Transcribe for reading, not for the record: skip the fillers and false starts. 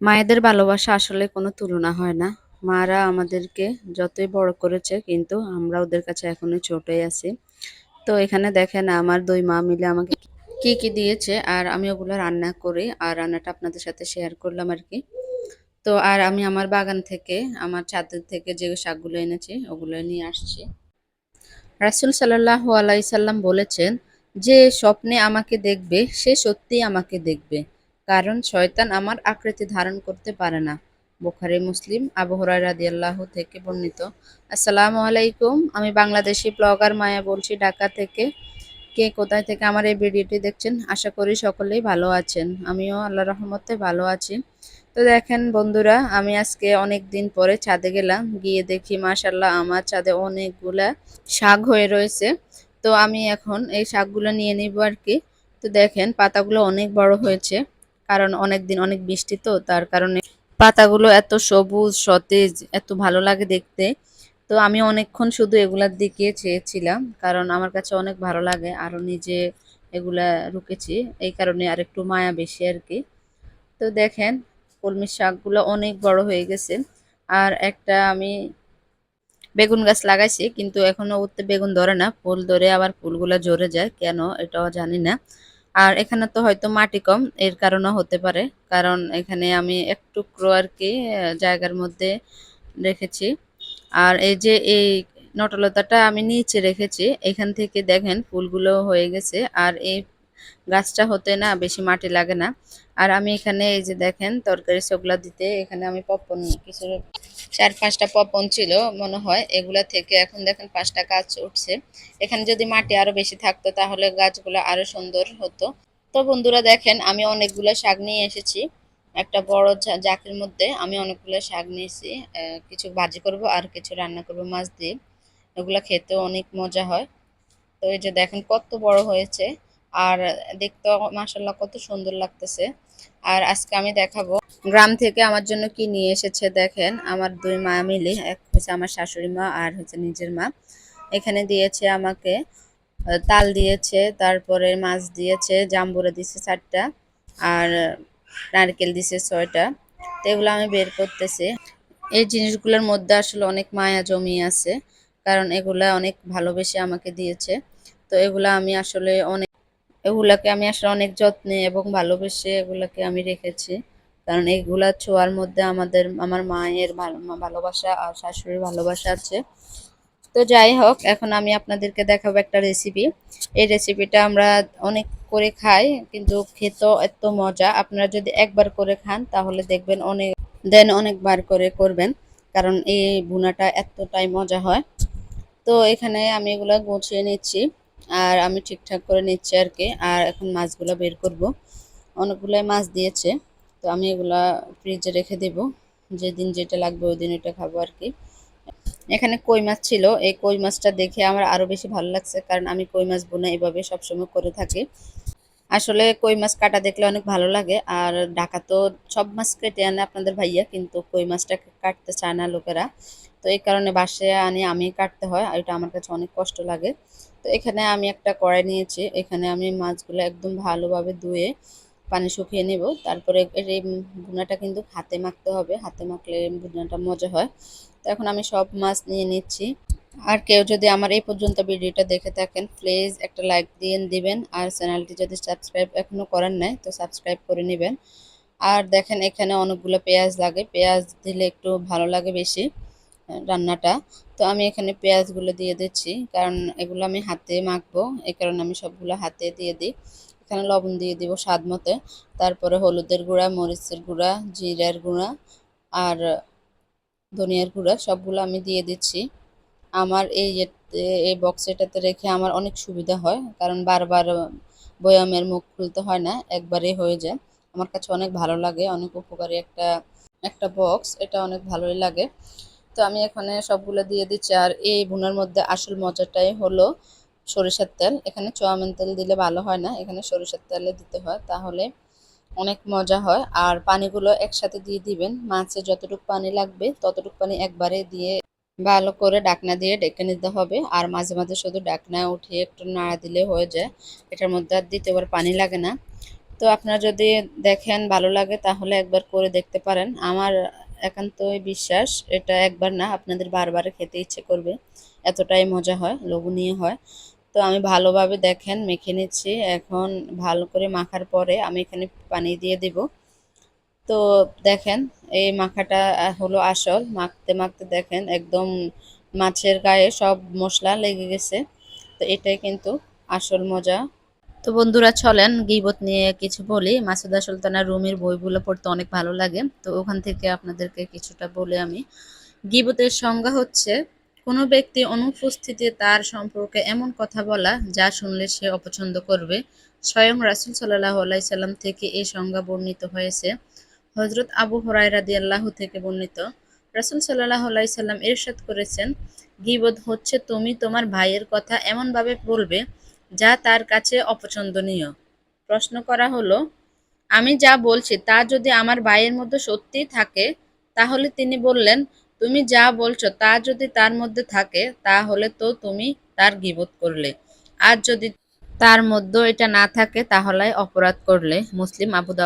মায়েদের ভালোবাসা আসলে কোনো তুলনা হয় না। মারা আমাদেরকে যতই বড় করেছে কিন্তু আমরা ওদের কাছে এখনো ছোটই আছি। তো এখানে দেখেন আমার ২ মা মিলে আমাকে কি দিয়েছে আর আমি ওগুলো রান্না করি। আর রান্নাটা আপনাদের সাথে শেয়ার করলাম আরকি। তো আর আমি আমার বাগান থেকে, আমার ছাদের থেকে যে শাকগুলো এনেছি ওগুলো নিয়ে আসছি। রাসূল সাল্লাল্লাহু আলাইহি সাল্লাম বলেছেন, "যে স্বপ্নে আমাকে দেখবে সে সত্যিই আমাকে দেখবে। কারণ শয়তান আমার আকৃতি ধারণ করতে পারে না।" বুখারী মুসলিম। আবু হুরায়রা রাদিয়াল্লাহু থেকে বর্ণিত। আসসালামু আলাইকুম। আমি বাংলাদেশী ব্লগার মায়া বলছি ঢাকা থেকে। কে কোথায় থেকে আমার এই ভিডিওটি দেখছেন? আশা করি সকলেই ভালো আছেন। আমিও আল্লাহর রহমতে ভালো আছি। তো দেখেন বন্ধুরা, আমি আজকে অনেক দিন পরে ছাদে গেলাম। গিয়ে দেখি মাশাআল্লাহ আমার ছাদে অনেকগুলা শাক হয়ে রয়েছে। তো আমি এখন এই শাকগুলো নিয়ে নিবো আরকি। তো দেখেন পাতাগুলো অনেক বড় হয়েছে। কারণ অনেকদিন অনেক বৃষ্টি তো তার কারণে পাতাগুলো এত সবুজ, সতেজ, এত ভালো লাগে দেখতে। তো আমি অনেকক্ষণ শুধু এগুলার দিকে চেয়েছিলাম। কারণ আমার কাছে অনেক ভালো লাগে। আরো নিজে এগুলা রুকেছি। এই কারণে আরেকটু মায়া বেশি আরকি। তো দেখেন কলমির শাকগুলো অনেক বড় হয়ে গেছে। আর একটা আমি বেগুন গাছ লাগাইছি কিন্তু এখনো ওতে বেগুন ধরে না। ফুল ধরে আবার ফুলগুলা ঝরে যায়। কেন এটাও জানি না। আর এখানে তো হয়তো মাটি কম এর কারণেও হতে পারে। কারণ এখানে আমি এক টুকরো আরকি জায়গার মধ্যে রেখেছি। আর এই যে এই নটলতাটা আমি নিচে রেখেছি। এখান থেকে দেখেন ফুলগুলো হয়ে গেছে। আর এই গাছটা হতে না বেশি মাটি লাগে না। আর আমি এখানে এই যে দেখেন তরকারি শুকলা দিতে এখানে আমি পপন কিছু ৪-৫টা পপন ছিল মনে হয়। এগুলা থেকে এখন দেখেন ৫টা গাছ উঠছে। এখানে যদি মাটি আরো বেশি থাকতো তাহলে গাছগুলো আরো সুন্দর হতো। তো বন্ধুরা দেখেন আমি অনেকগুলো শাক নিয়ে এসেছি। একটা বড় জাকের মধ্যে আমি অনেকগুলো শাক নিয়েছি। কিছু ভাজি করব আর কিছু রান্না করব মাছ দিয়ে। এগুলা খেতেও অনেক মজা হয়। তো এই যে দেখেন কত বড় হয়েছে আর দেখতেও মাশাআল্লাহ কত সুন্দর লাগতেছে। আর আজকে আমি দেখাবো গ্রাম থেকে আমার জন্য কি নিয়ে এসেছে দেখেন আমার ২ মা মিলে এক হচ্ছে আমার শাশুড়ি মা আর হচ্ছে নিজের মা। এখানে দিয়েছে আমাকে তাল দিয়েছে, তারপরে মাছ দিয়েছে, জাম্বুরা দিয়েছে ৪টা আর নারকেল দিয়েছে ৬টা। তো এগুলো আমি বের করতেছি। এই জিনিসগুলোর মধ্যে আসলে অনেক মায়া জমিয়ে আছে। কারণ এগুলা অনেক ভালোবেসে আমাকে দিয়েছে। তো এগুলা আমি আসলে এগুলাকে আমি আসলে অনেক যত্নে এবং ভালোবেসে এগুলাকে আমি রেখেছি। কারণ এগুলা ছোঁয়ার মধ্যে আমার মায়ের ভালোবাসা আর শাশুড়ির ভালোবাসা আছে। তো যাই হোক এখন আমি আপনাদেরকে দেখাবো একটা রেসিপি। এই রেসিপিটা আমরা অনেক করে খাই কিন্তু খেতেও এত মজা। আপনারা যদি একবার করে খান তাহলে দেখবেন অনেকবার করে করবেন। কারণ এই ভুনাটা এতটাই মজা হয়। তো এখানে আমি এগুলা গুছিয়ে নিচ্ছি। আর আমি ঠিকঠাক করে নিচ্ছি আরকি। আর এখন মাছগুলা বের করব। অনেকগুলাই মাছ দিয়েছে। তো আমি এগুলা ফ্রিজে রেখে দেব। যেদিন যেটা লাগবে ওইদিন ওইটা খাবো আরকি। এখানে কই মাছ ছিল। এই কই মাছটা দেখে আমার আরো বেশি ভালো লাগছে। কারণ আমি কই মাছ ভুনা এভাবে সবসময় করে থাকি। আসলে কই মাছ কাটা দেখলে অনেক ভালো লাগে। আর ঢাকা তো সব মাছ কেটে আনে আপনাদের ভাইয়া কিন্তু কই মাছটা কাটতে চায় না লোকেরা। তো এই কারণে বাসায় আনি আমি কাটতে হয় আর এটা আমার কাছে অনেক কষ্ট লাগে। তো এখানে আমি একটা কড়াই নিয়েছি। এখানে আমি মাছগুলো একদম ভালোভাবে ধুয়ে পানি শুকিয়ে নেব। তারপরে এই ভুনাটা কিন্তু হাতে মাখতে হবে। হাতে মাখলে ভুনাটা মজা হয়। তো এখন আমি সব মাছ নিয়ে নিচ্ছি। আর কেউ যদি আমার এই পর্যন্ত ভিডিওটা দেখে থাকেন প্লিজ একটা লাইক দিয়ে দিবেন আর চ্যানেলটি যদি সাবস্ক্রাইব এখনো করেন নাই তো সাবস্ক্রাইব করে নেবেন। আর দেখেন এখানে অনেকগুলো পেঁয়াজ লাগে, পেঁয়াজ দিলে একটু ভালো লাগে বেশি রান্নাটা। তো আমি এখানে পেঁয়াজগুলো দিয়ে দিচ্ছি কারণ এগুলো আমি হাতে মাখবো এই কারণে আমি সবগুলো হাতে দিয়ে দিই। এখানে লবণ দিয়ে দিব স্বাদ মতো, তারপরে হলুদের গুঁড়া, মরিচের গুঁড়া, জিরার গুঁড়া আর ধনিয়ার গুঁড়া সবগুলো আমি দিয়ে দিচ্ছি। আমার এই বক্সেটাতে রেখে আমার অনেক সুবিধা হয় কারণ বারবার বয়ামের মুখ খুলতে হয় না, একবারেই হয়ে যায়। আমার কাছে অনেক ভালো লাগে, অনেক উপকারী একটা একটা বক্স, এটা অনেক ভালোই লাগে। তো আমি এখানে সবগুলো দিয়ে দিচ্ছি আর এই ভুনার মধ্যে আসল মজাটাই হলো সরিষার তেল। এখানে চুয়াবিন তেল দিলে ভালো হয় না, এখানে সরিষার তেলে দিতে হয় তাহলে অনেক মজা হয়। আর পানিগুলো একসাথে দিয়ে দিবেন, মাছে যতটুকু পানি লাগবে ততটুকু পানি একবারে দিয়ে ভালো করে ঢাকনা দিয়ে ঢেকে নিতে হবে। আর মাঝে মাঝে শুধু ঢাকনা উঠিয়ে একটু নাড়া দিলে হয়ে যায়। এটার মধ্যে আর দ্বিতীয়বার পানি লাগে না। তো আপনারা যদি দেখেন ভালো লাগে তাহলে একবার করে দেখতে পারেন। আমার একান্তই বিশ্বাস এটা একবার না আপনাদের বারবার খেতে ইচ্ছে করবে। এতটাই মজা হয়, লোভনীয় হয়। তো আমি ভালোভাবে দেখেন মেখে নিচ্ছি। এখন ভালো করে মাখার পরে আমি এখানে পানি দিয়ে দিব। তো দেখেন এই মাখাটা হলো আসল। মাখতে মাখতে দেখেন একদম মাছের গায়ে সব মশলা লেগে গেছে। তো এটাই কিন্তু আসল মজা। তো বন্ধুরা চলেন গীবত নিয়ে কিছু বলি। মাসুদা সুলতানা রুমির বইগুলো পড়তে অনেক ভালো লাগে। তো ওখান থেকে আপনাদেরকে কিছুটা বলে আমি। গীবতের সংজ্ঞা হচ্ছে কোনো ব্যক্তি অনুপস্থিতিতে তার সম্পর্কে এমন কথা বলা যা শুনলে সে অপছন্দ করবে। স্বয়ং রাসূল সাল্লাল্লাহু আলাইহি সাল্লাম থেকে এই সংজ্ঞা বর্ণিত হয়েছে। হযরত আবু হুরায়রা রাদিয়াল্লাহু থেকে বর্ণিত, রাসূল সাল্লাল্লাহু আলাইহি সাল্লাম ইরশাদ করেছেন, গীবত হচ্ছে তুমি তোমার ভাইয়ের কথা এমনভাবে বলবে যা তার কাছে অপছন্দনীয়। প্রশ্ন করা হলো, আমি যা বলছি তা যদি আমার ভাইয়ের মধ্যে সত্যিই থাকে, তাহলে তিনি বললেন, তুমি যা বলছো তা যদি তার মধ্যে থাকে, তাহলে তো তুমি তার গীবত করলে। আর যদি তার মধ্যে এটা না থাকে তাহলে অপরাধ করলে। মুসলিম, আবু দাউদ।